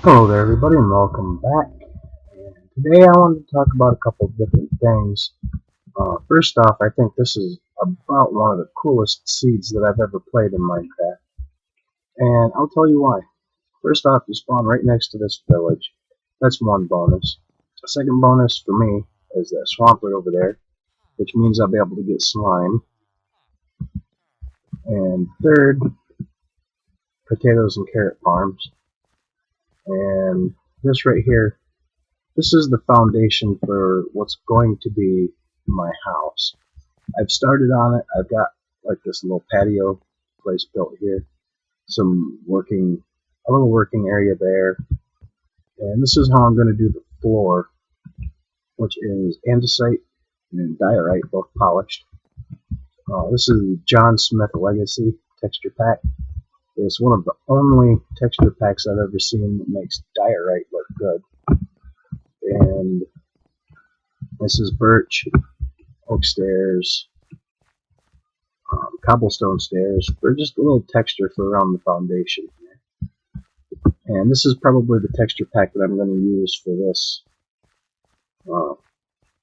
Hello there, everybody, and welcome back. And today I wanted to talk about a couple of different things. First off, I think this is about one of the coolest seeds that I've ever played in Minecraft, and I'll tell you why. First off, you spawn right next to this village. That's one bonus. A second bonus for me is that swamp right over there, which means I'll be able to get slime. And third, potatoes and carrot farms. And this right here, this is the foundation for what's going to be my house. I've started on it. I've got like this little patio place built here, a little working area there, and this is how I'm going to do the floor, which is andesite and diorite, both polished. This is John Smith Legacy texture pack. It's one of the only texture packs I've ever seen that makes diorite look good. And this is birch, oak stairs, cobblestone stairs for just a little texture for around the foundation. And this is probably the texture pack that I'm going to use for this uh,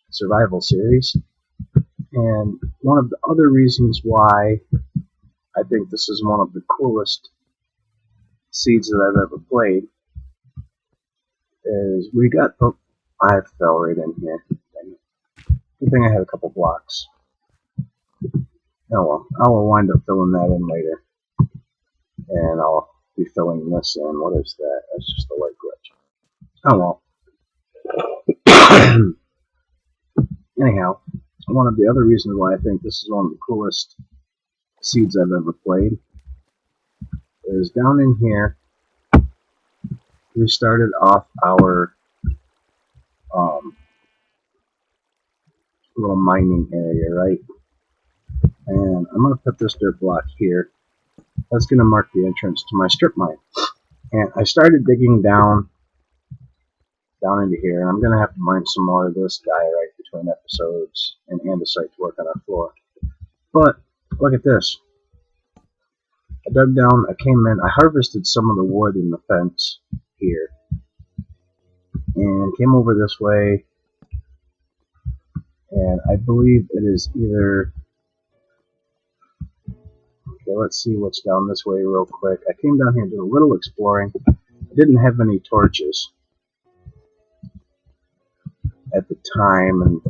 survival series. And one of the other reasons why I think this is one of the coolest seeds that I've ever played is we got. Oh, I fell right in here. Good thing I had a couple blocks. Oh well, I will wind up filling that in later. And I'll be filling this in. What is that? That's just a light glitch. Oh well. Anyhow, one of the other reasons why I think this is one of the coolest seeds I've ever played is down in here. We started off our little mining area, right? And I'm going to put this dirt block here. That's going to mark the entrance to my strip mine. And I started digging down into here, and I'm going to have to mine some more of this diorite between episodes and andesite to work on our floor. But look at this. I dug down, I came in, I harvested some of the wood in the fence here, and came over this way, and I believe it is either, okay, let's see what's down this way real quick. I came down here and did a little exploring. I didn't have any torches at the time, and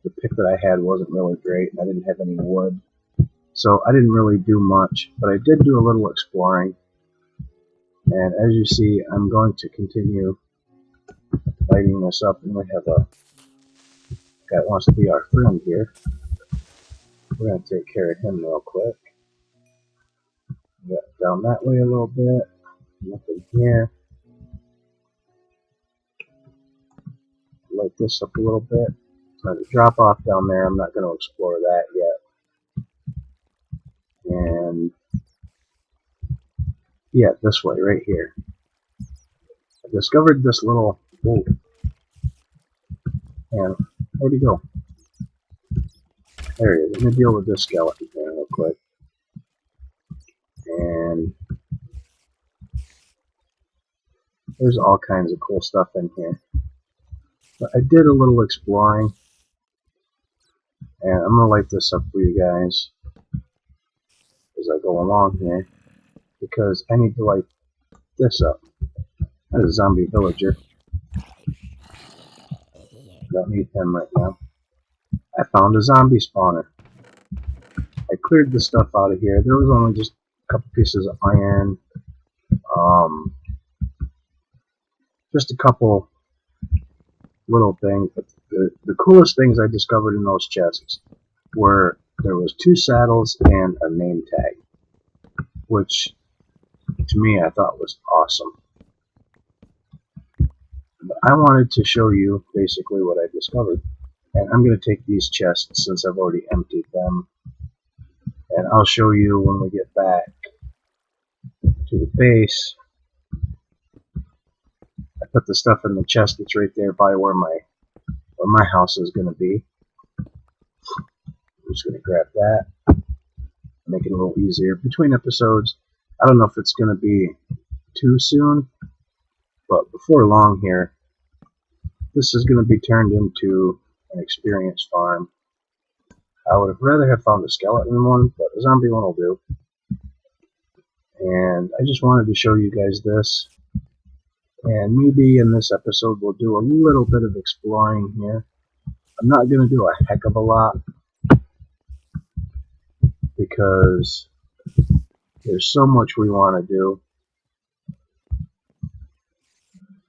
the pick that I had wasn't really great, and I didn't have any wood, so I didn't really do much, but I did do a little exploring. And as you see, I'm going to continue lighting this up, and we have a guy that wants to be our friend here. We're going to take care of him real quick. Get down that way a little bit, nothing here. Light this up a little bit. There's a drop off down there. I'm not going to explore that yet. And yeah, this way, right here. I discovered this little. Whoa. And where'd he go? There he is. Let me deal with this skeleton here real quick. And there's all kinds of cool stuff in here. But I did a little exploring, and I'm going to light this up for you guys as I go along here, because I need to light this up. That is a zombie villager. Don't need him right now. I found a zombie spawner. I cleared the stuff out of here. There was only just a couple pieces of iron, just a couple little things. But the coolest things I discovered in those chests were there was 2 saddles and a name tag, which to me I thought was awesome. But I wanted to show you basically what I discovered, and I'm going to take these chests since I've already emptied them, and I'll show you when we get back to the base. I put the stuff in the chest that's right there by where my house is going to be. I'm just going to grab that, make it a little easier between episodes. I don't know if it's going to be too soon, But before long here, this is going to be turned into an experience farm. I would have rather have found a skeleton one, but a zombie one will do. And I just wanted to show you guys this. And maybe in this episode we'll do a little bit of exploring here. I'm not going to do a heck of a lot because there's so much we want to do.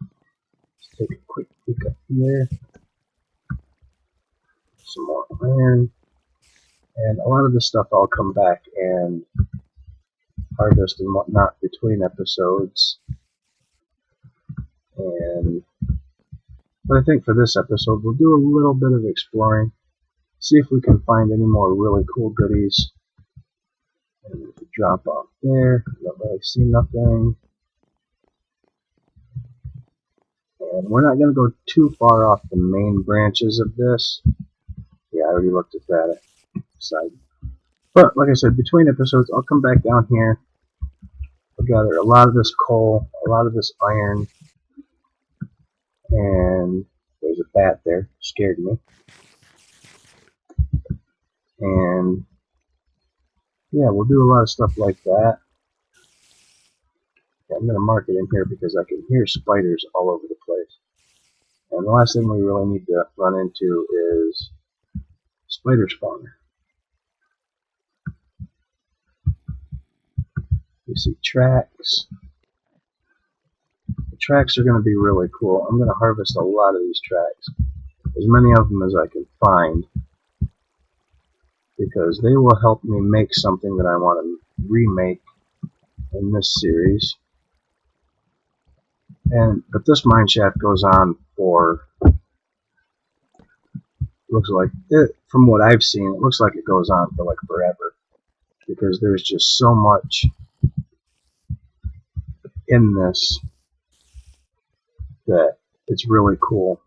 Let's take a quick peek up here. Some more iron. And a lot of this stuff I'll come back and harvest and whatnot between episodes. But I think for this episode we'll do a little bit of exploring. See if we can find any more really cool goodies. And we can drop off there. Don't really see nothing. And we're not going to go too far off the main branches of this. Yeah, I already looked at that side. But like I said, between episodes, I'll come back down here. I'll gather a lot of this coal, a lot of this iron. And there's a bat there. Scared me. And yeah, we'll do a lot of stuff like that. I'm going to mark it in here because I can hear spiders all over the place. And the last thing we really need to run into is spider spawner. You see tracks. The tracks are going to be really cool. I'm going to harvest a lot of these tracks. As many of them as I can find. Because they will help me make something that I want to remake in this series. But this mine shaft goes on for, looks like it, from what I've seen, it looks like it goes on for like forever, because there's just so much in this that it's really cool.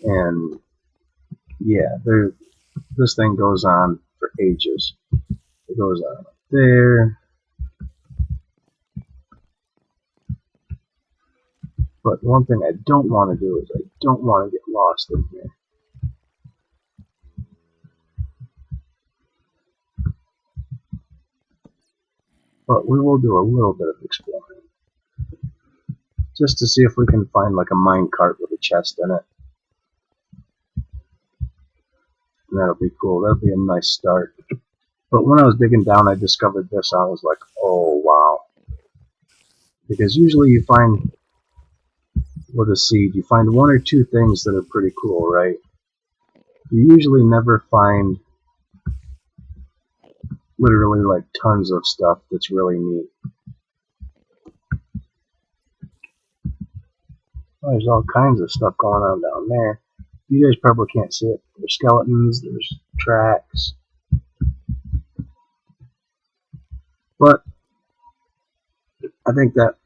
And yeah, this thing goes on for ages. It goes on up there. But one thing I don't want to do is I don't want to get lost in here. But we will do a little bit of exploring. Just to see if we can find like a mine cart with a chest in it. And that'll be cool. That'll be a nice start. But when I was digging down, I discovered this. I was like, oh wow. Because usually you find, with a seed, you find one or two things that are pretty cool, right? You usually never find literally like tons of stuff that's really neat. Oh, there's all kinds of stuff going on down there. You guys probably can't see it. There's skeletons, there's tracks. But I think that's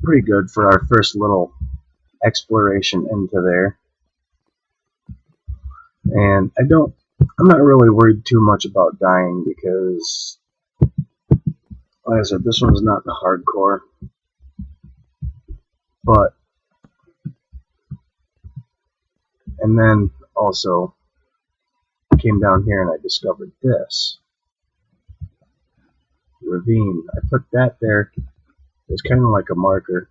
pretty good for our first little exploration into there. And I'm not really worried too much about dying because, like I said, this one's not the hardcore. But, and then also I came down here and I discovered this ravine. I put that there. It's kind of like a marker.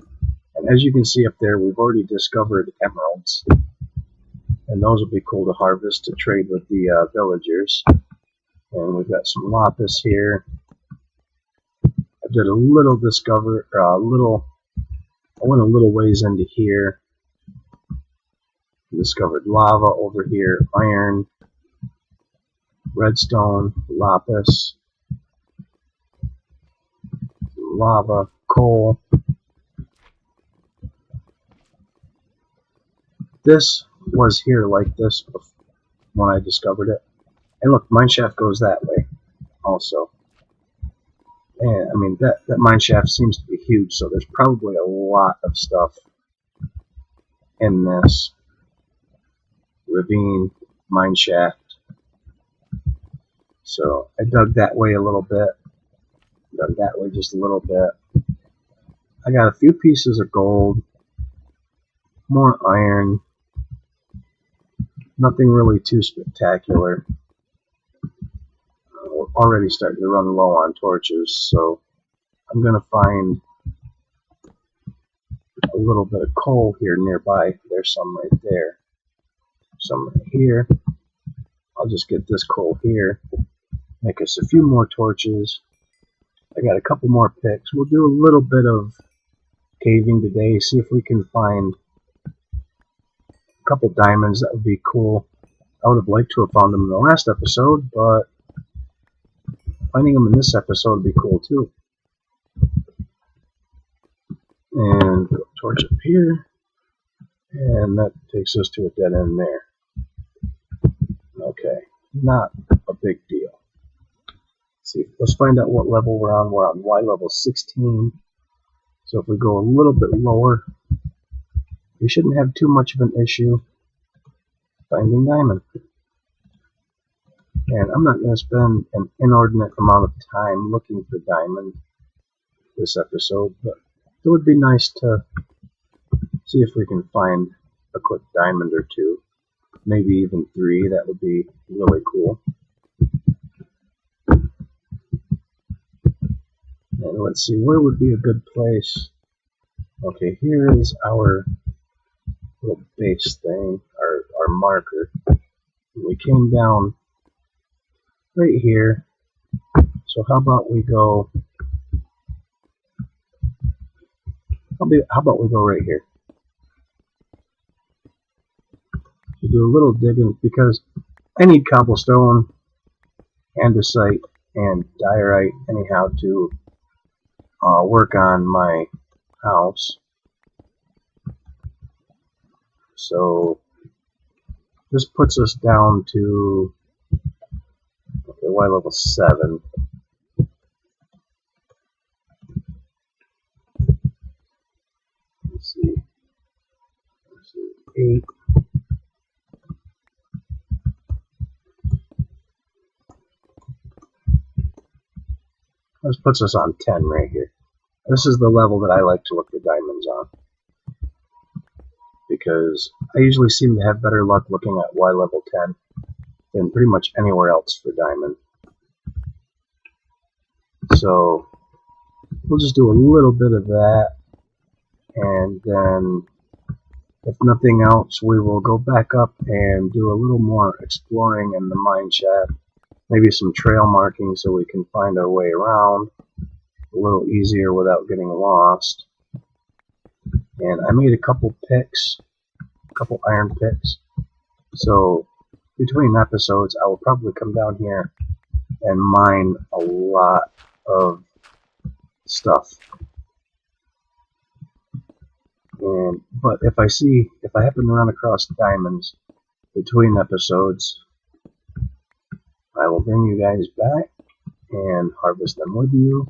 And as you can see up there, we've already discovered emeralds. And those will be cool to harvest to trade with the villagers. And we've got some lapis here. I did a little I went a little ways into here. Discovered lava over here, iron, redstone, lapis, lava, coal. This was here like this when I discovered it. And look, mineshaft goes that way also. And I mean, that mineshaft seems to be huge, so there's probably a lot of stuff in this ravine, mineshaft. So I dug that way a little bit. done that way just a little bit. I got a few pieces of gold, more iron, nothing really too spectacular. We're already starting to run low on torches, so I'm going to find a little bit of coal here nearby. There's some right there, some right here. I'll just get this coal here, make us a few more torches. I got a couple more picks. We'll do a little bit of caving today, see if we can find a couple diamonds. That would be cool. I would have liked to have found them in the last episode, but finding them in this episode would be cool too. And put a torch up here, and that takes us to a dead end there. Okay, not a big deal. Let's find out what level we're on. We're on Y level 16. So if we go a little bit lower, we shouldn't have too much of an issue finding diamond. And I'm not going to spend an inordinate amount of time looking for diamond this episode, but it would be nice to see if we can find a quick diamond or two, maybe even 3. That would be really cool. And let's see, where would be a good place? Okay, here is our little base thing, our marker. We came down right here. So how about we go? How about we go right here? We'll do a little digging because I need cobblestone, andesite, and diorite anyhow to work on my house. So this puts us down to Y level 7. Let's see, 8. This puts us on 10 right here. This is the level that I like to look for diamonds on, because I usually seem to have better luck looking at Y level 10 than pretty much anywhere else for diamond. So we'll just do a little bit of that, and then if nothing else, we will go back up and do a little more exploring in the mine shaft, maybe some trail marking so we can find our way around a little easier without getting lost. And I made a couple picks, a couple iron picks, so between episodes I will probably come down here and mine a lot of stuff. But if I happen to run across diamonds between episodes, I will bring you guys back and harvest them with you.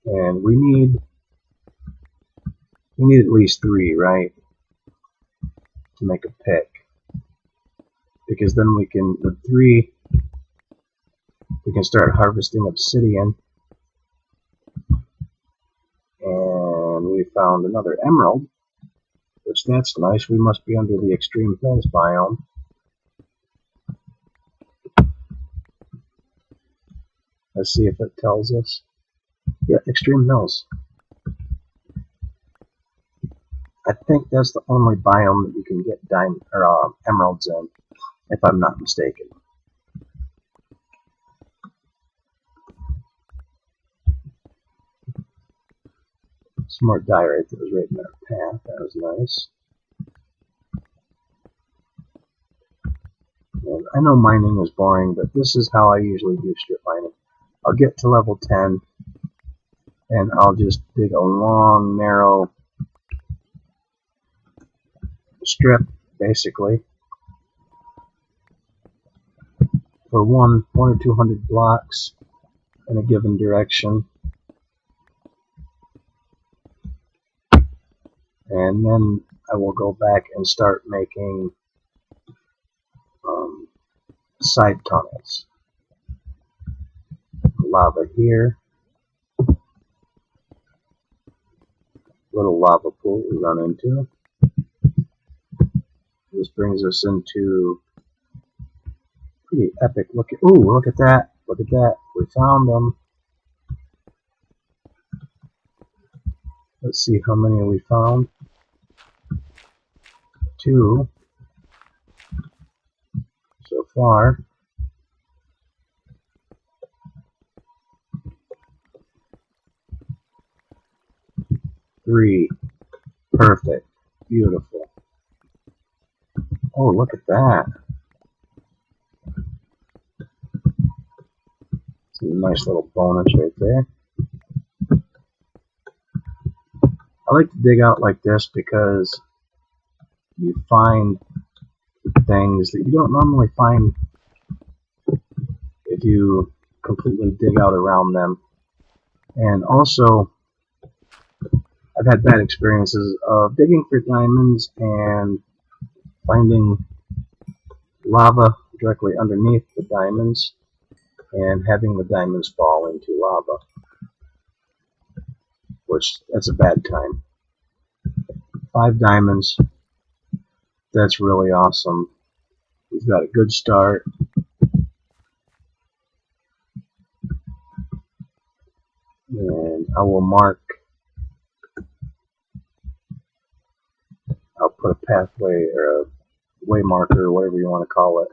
And we need at least 3, right, to make a pick, because then we can, with 3, we can start harvesting obsidian. And we found another emerald, which that's nice. We must be under the extreme hills biome. Let's see if it tells us. Yeah, extreme hills. I think that's the only biome that you can get emeralds in, if I'm not mistaken. Some more diorite that was right in our path. That was nice. And I know mining is boring, but this is how I usually do strip mining. I'll get to level 10, and I'll just dig a long, narrow strip, basically, for one or 200 blocks in a given direction. And then I will go back and start making side tunnels. Lava here, little lava pool we run into. This brings us into pretty epic looking. Ooh, look at that! Look at that! We found them. Let's see how many we found. 2 so far. 3. Perfect. Beautiful. Oh, look at that. It's a nice little bonus right there. I like to dig out like this because you find things that you don't normally find if you completely dig out around them. And also, I've had bad experiences of digging for diamonds and finding lava directly underneath the diamonds and having the diamonds fall into lava, which that's a bad time. 5 diamonds, that's really awesome. We've got a good start. And I will mark, I'll put a pathway or a way marker or whatever you want to call it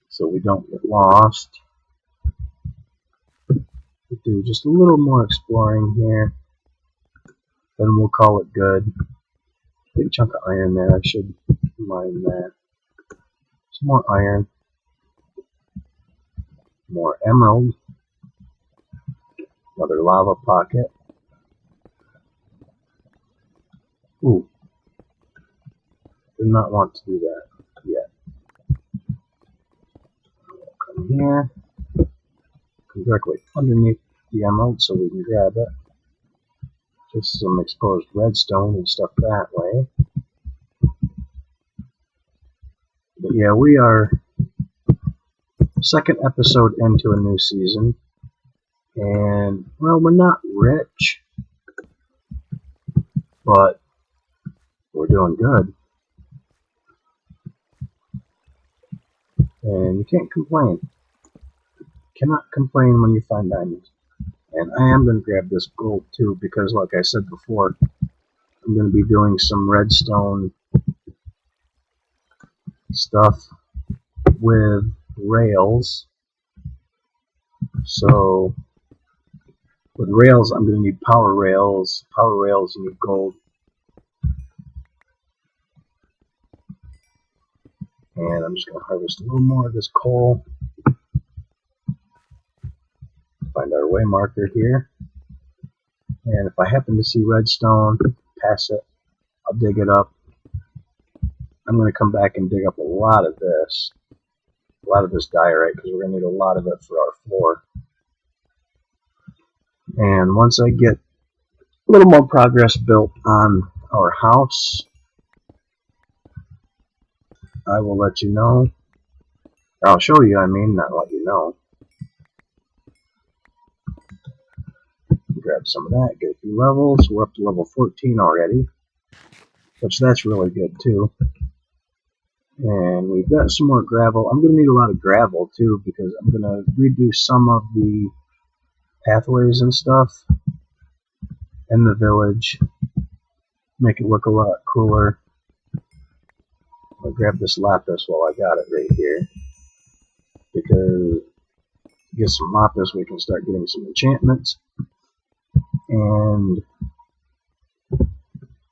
so we don't get lost. We'll do just a little more exploring here, then we'll call it good. Big chunk of iron there, I should mine that. Some more iron, more emerald, another lava pocket. Ooh, did not want to do that yet. We'll come here, come directly underneath the emerald so we can grab it. Just some exposed redstone and stuff that way. But yeah, we are second episode into a new season, and well, we're not rich, but we're doing good, and you can't complain. You cannot complain when you find diamonds. And I am going to grab this gold too, because like I said before, I'm going to be doing some redstone stuff with rails. So with rails, I'm going to need power rails. Power rails, you need gold. And I'm just going to harvest a little more of this coal. Find our way marker here. And if I happen to see redstone, pass it. I'll dig it up. I'm going to come back and dig up a lot of this diorite, because we're going to need a lot of it for our floor. And once I get a little more progress built on our house, I will let you know. I'll show you, I mean, not let you know. Grab some of that, get a few levels. We're up to level 14 already, which that's really good too. And we've got some more gravel. I'm going to need a lot of gravel too, because I'm going to redo some of the pathways and stuff in the village, make it look a lot cooler. I'll grab this lapis while I got it right here, because get some lapis we can start getting some enchantments. And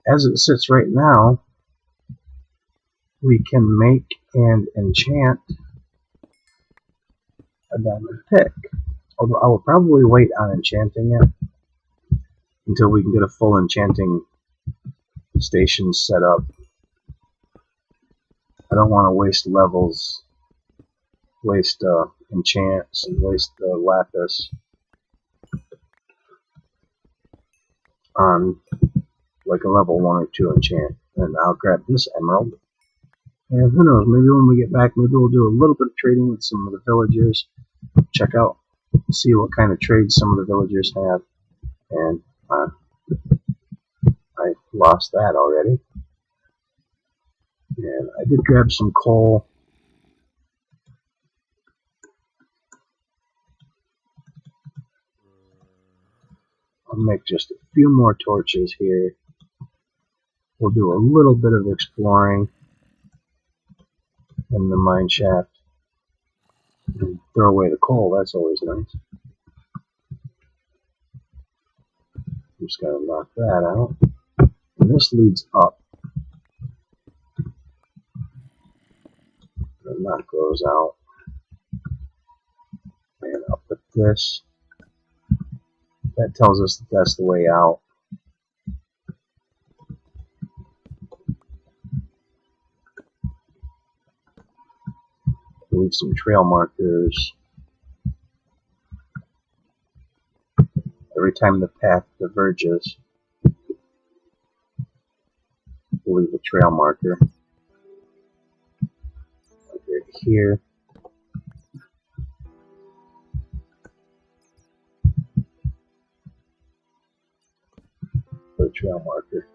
as it sits right now, we can make and enchant a diamond pick. Although I will probably wait on enchanting it until we can get a full enchanting station set up. I don't want to waste levels, waste enchants, and waste the lapis on like a level 1 or 2 enchant. And I'll grab this emerald. And who knows, maybe when we get back, maybe we'll do a little bit of trading with some of the villagers. Check out, see what kind of trades some of the villagers have. And lost that already. And I did grab some coal. I'll make just a few more torches here. We'll do a little bit of exploring in the mine shaft. And throw away the coal, that's always nice. I'm just going to knock that out. And this leads up. I'll knock those out. And I'll put this. That tells us that that's the way out. Leave some trail markers. Every time the path diverges, we'll leave a trail marker. Like right here. Put a trail marker.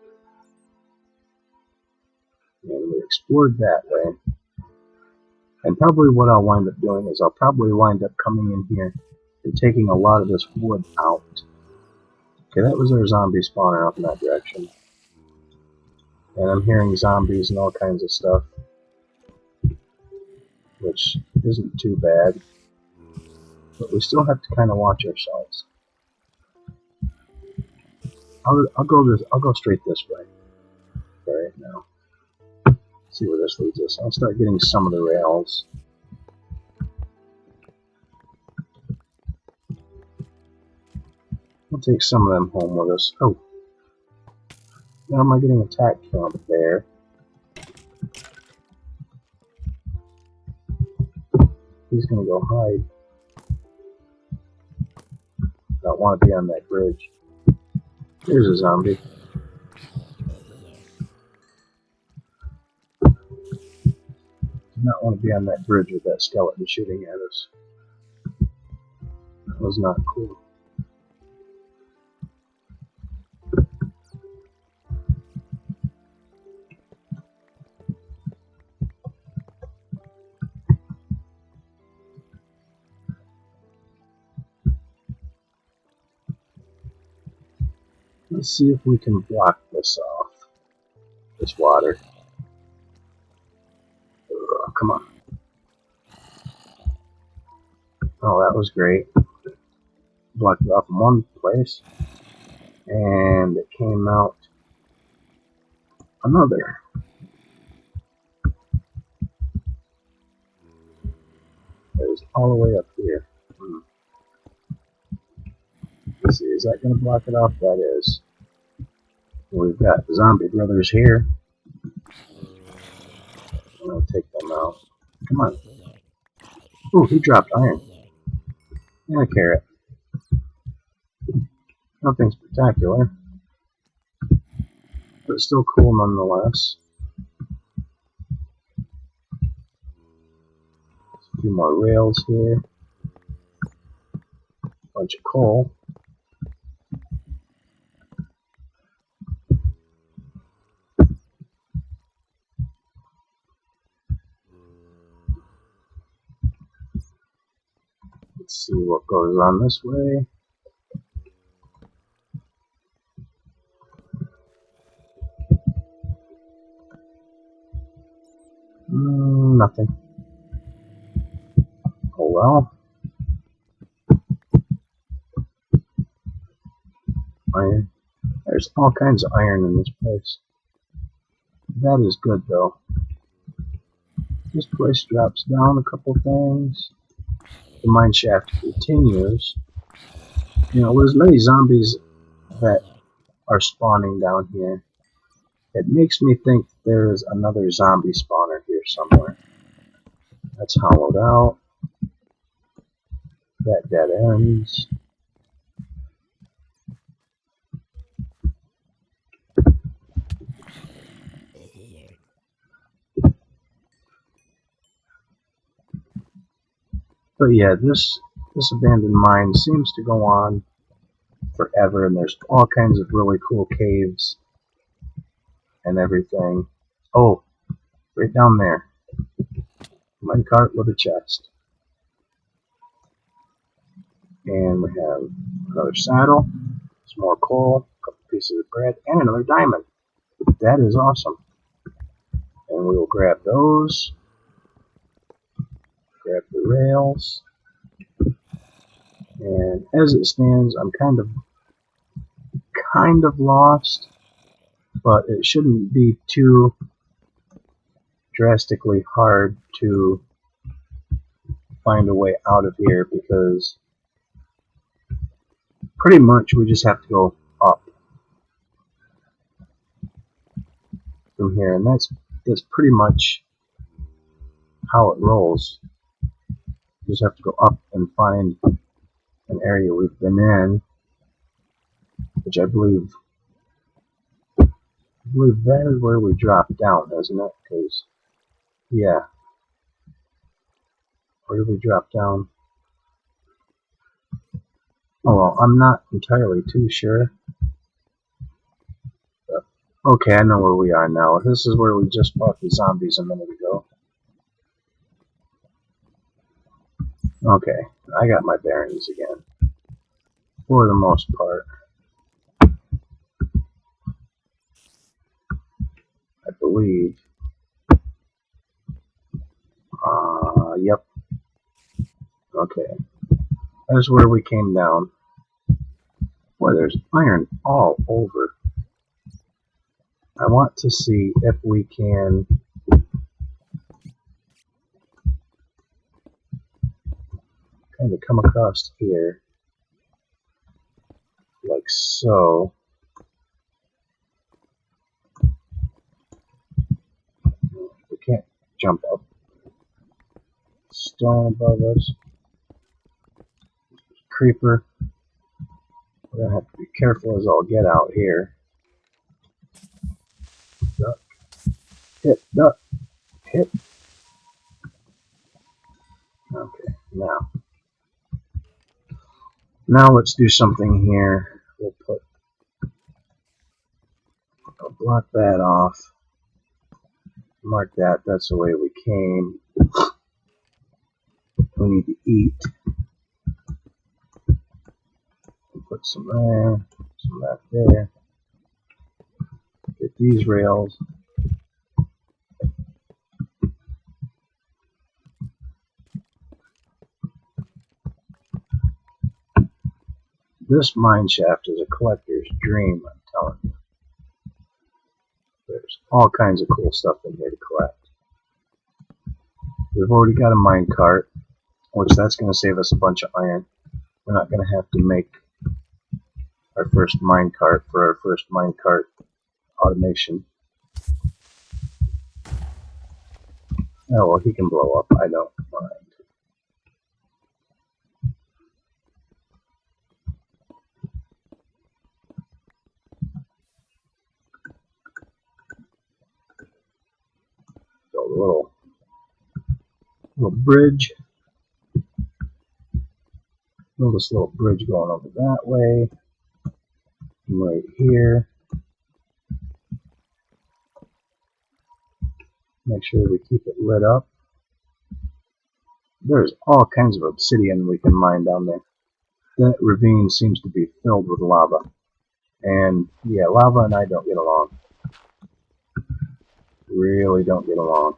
And we explored that way. And probably what I'll wind up doing is I'll probably wind up coming in here and taking a lot of this wood out. Okay, that was our zombie spawner up in that direction. And I'm hearing zombies and all kinds of stuff, which isn't too bad. But we still have to kind of watch ourselves. I'll go straight this way right now. See where this leads us. I'll start getting some of the rails. We'll take some of them home with us. Oh, now am I getting attacked from there? He's gonna go hide. Don't want to be on that bridge. There's a zombie. Do not want to be on that bridge with that skeleton shooting at us. That was not cool. Let's see if we can block this off. This water. Come on. Oh, that was great. Blocked it off in one place. And it came out another. It was all the way up here. Let's see, is that going to block it off? That is. We've got the zombie brothers here. I'm going to take them out. Come on. Oh, he dropped iron. And a carrot. Nothing spectacular. But still cool nonetheless. A few more rails here. Bunch of coal. Let's see what goes on this way. Nothing. Oh well. Iron. There's all kinds of iron in this place. That is good though. This place drops down a couple things. The mine shaft continues. You know, there's many zombies that are spawning down here. It makes me think there is another zombie spawner here somewhere. That's hollowed out. That dead ends. But yeah, this abandoned mine seems to go on forever, and there's all kinds of really cool caves and everything. Oh, right down there. Minecart with a chest. And we have another saddle, some more coal, a couple pieces of bread, and another diamond. That is awesome. And we will grab those. Grab the rails. And as it stands, I'm kind of lost, but it shouldn't be too drastically hard to find a way out of here, because pretty much we just have to go up from here, and that's pretty much how it rolls. You just have to go up and find an area we've been in, which I believe that is where we dropped down, isn't it? Because, yeah, where did we drop down? Oh, well, I'm not entirely too sure. But, okay, I know where we are now. This is where we just fought the zombies a minute ago. Okay, I got my bearings again, for the most part. I believe. Yep. Okay. That's where we came down. Boy, there's iron all over. I want to see if we can kind of come across here, like so. We can't jump up. Stone above us. Creeper. We're gonna have to be careful as all get out here. Duck. Hit. Duck. Hit. Okay. Now let's do something here. I'll block that off. Mark that. That's the way we came. We need to eat. Put some there. Some back there. Get these rails. This mine shaft is a collector's dream, I'm telling you. There's all kinds of cool stuff in here to collect. We've already got a mine cart, which that's going to save us a bunch of iron. We're not going to have to make our first mine cart for our first mine cart automation. Oh, well, he can blow up. I don't mind. So a little bridge. Build this little bridge going over that way. And right here. Make sure we keep it lit up. There's all kinds of obsidian we can mine down there. That ravine seems to be filled with lava. And yeah, lava and I don't get along. Really don't get along.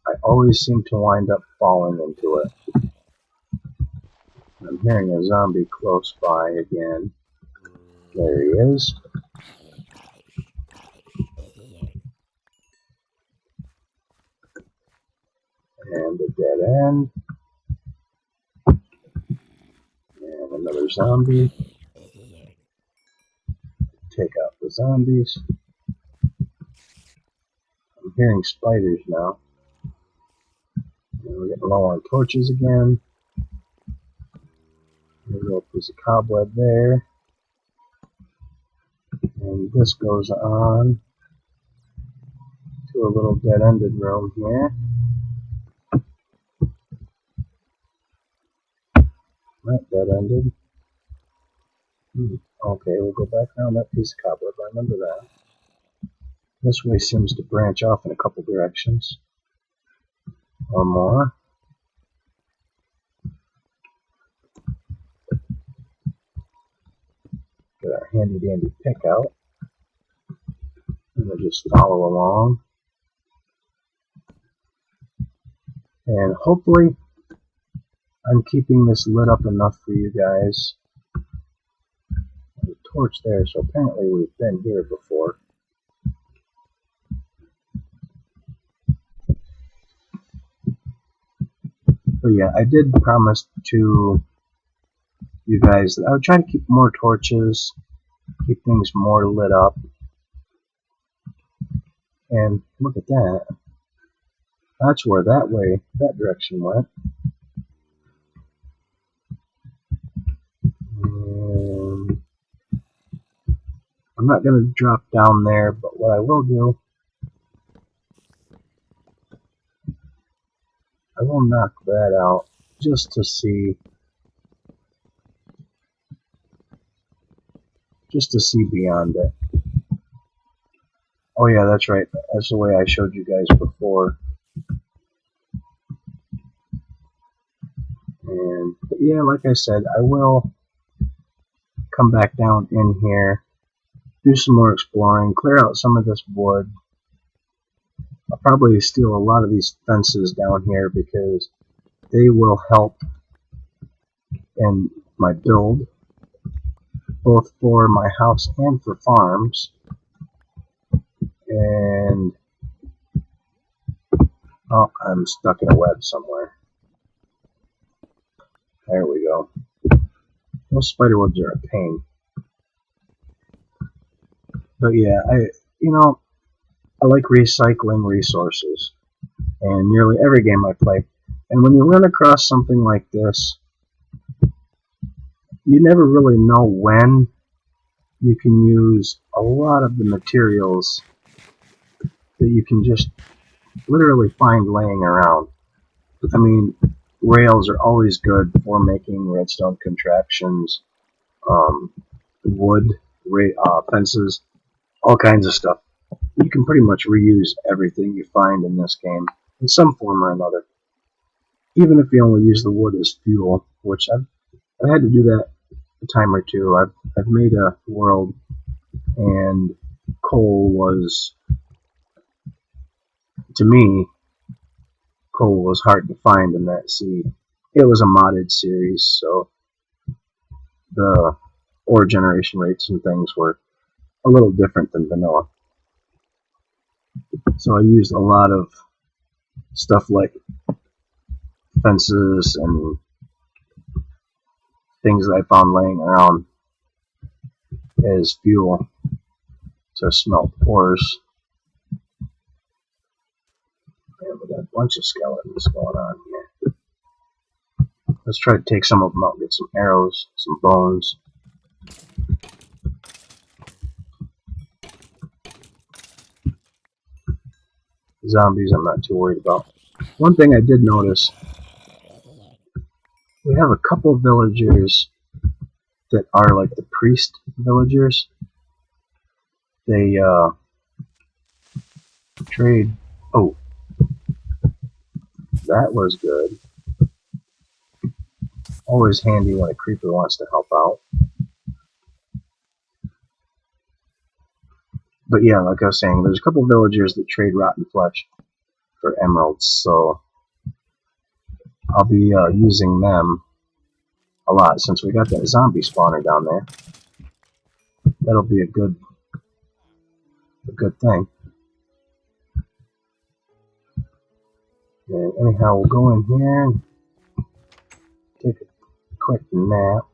I always seem to wind up falling into it. I'm hearing a zombie close by again. There he is. And a dead end. And another zombie. Take out the zombies. I'm hearing spiders now. And we're getting low on torches again. There's a little piece of cobweb there. And this goes on to a little dead-ended room here. That dead-ended. Okay, we'll go back around that piece of cobweb. I remember that. This way seems to branch off in a couple directions. One more. Get our handy dandy pick out. And we'll just follow along. And hopefully I'm keeping this lit up enough for you guys. There's a torch there, so apparently we've been here before. But yeah, I did promise to you guys that I would try to keep more torches, keep things more lit up. And look at that. That's where that direction went. And I'm not going to drop down there, but what I will do, I will knock that out just to see beyond it. Oh yeah, that's right. That's the way I showed you guys before. But yeah, like I said, I will come back down in here, do some more exploring, clear out some of this wood. I'll probably steal a lot of these fences down here because they will help in my build, both for my house and for farms. And oh, I'm stuck in a web somewhere. There we go. Those spider webs are a pain. But yeah, I like recycling resources, and nearly every game I play. And when you run across something like this, you never really know when you can use a lot of the materials that you can just literally find laying around. I mean, rails are always good for making redstone contraptions, wood, fences, all kinds of stuff. You can pretty much reuse everything you find in this game in some form or another. Even if you only use the wood as fuel, which I've had to do that a time or two. I've made a world, and coal was, to me, coal was hard to find in that seed. It was a modded series, so the ore generation rates and things were a little different than vanilla. So I used a lot of stuff like fences and things that I found laying around as fuel to smelt ores. And we got a bunch of skeletons going on here. Let's try to take some of them out, get some arrows, some bones. Zombies I'm not too worried about. One thing I did notice, we have a couple of villagers that are like the priest villagers. They trade. Oh, that was good. Always handy when a creeper wants to help out. But yeah, like I was saying, there's a couple of villagers that trade rotten flesh for emeralds, so I'll be using them a lot since we got that zombie spawner down there. That'll be a good thing. And anyhow, we'll go in here and take a quick nap.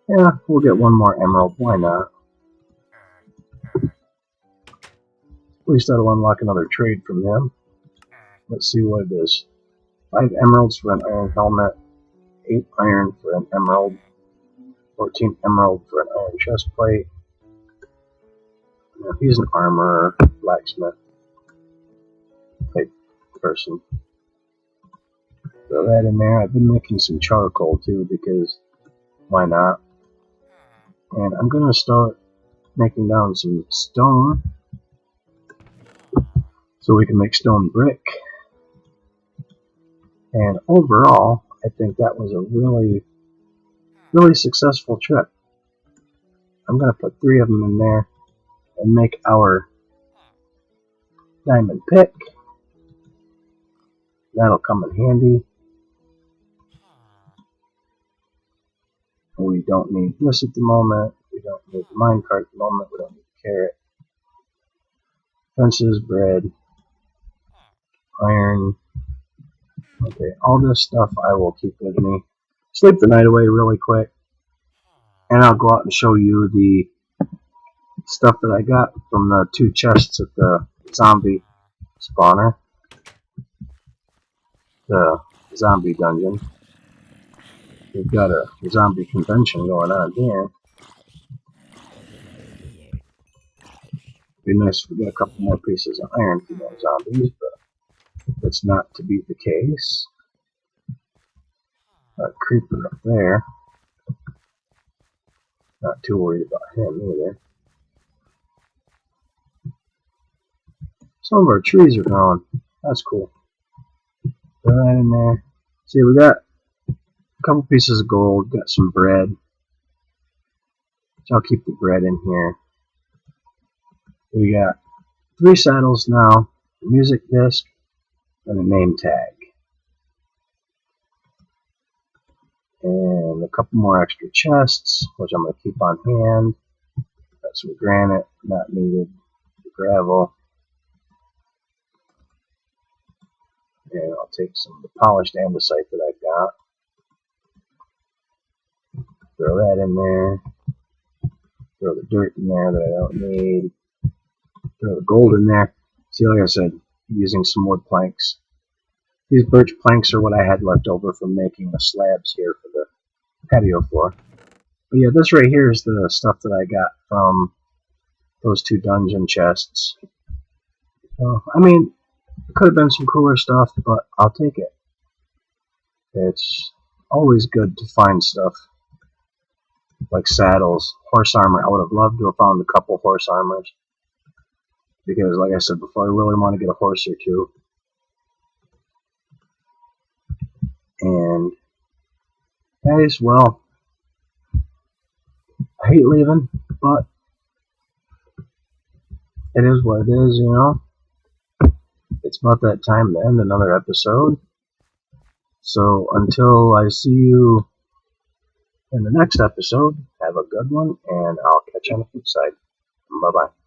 Yeah, we'll get one more emerald. Why not? At least that'll unlock another trade from him. Let's see what it is. 5 emeralds for an iron helmet, 8 iron for an emerald, 14 emerald for an iron chest plate. Now, he's an armorer, blacksmith type person. Throw that in there. I've been making some charcoal too because why not? And I'm gonna start making down some stone so we can make stone brick. And overall, I think that was a really successful trip. I'm going to put 3 of them in there and make our diamond pick. That'll come in handy. We don't need this at the moment. We don't need the minecart at the moment. We don't need the carrot. Fences, bread, iron. Okay, all this stuff I will keep with me. Sleep the night away really quick. And I'll go out and show you the stuff that I got from the 2 chests at the zombie spawner. The zombie dungeon. We've got a zombie convention going on here. Be nice if we get a couple more pieces of iron for those zombies, but that's not to be the case. A creeper up there. Not too worried about him either. Some of our trees are gone. That's cool. Throw that in there. See, we got a couple pieces of gold, got some bread. So I'll keep the bread in here. We got 3 saddles now, a music disc, and a name tag. And a couple more extra chests, which I'm going to keep on hand. Got some granite, not needed. Gravel. And I'll take some of the polished andesite that I've got. Throw that in there. Throw the dirt in there that I don't need. Throw the gold in there. See, like I said, using some wood planks. These birch planks are what I had left over from making the slabs here for the patio floor. But yeah, this right here is the stuff that I got from those 2 dungeon chests. I mean, it could have been some cooler stuff, but I'll take it. It's always good to find stuff like saddles, horse armor. I would have loved to have found a couple horse armors. Because, like I said before, I really want to get a horse or 2. And, guys, well, I hate leaving, but it is what it is, you know. It's about that time to end another episode. So, until I see you in the next episode, have a good one, and I'll catch you on the flip side. Bye-bye.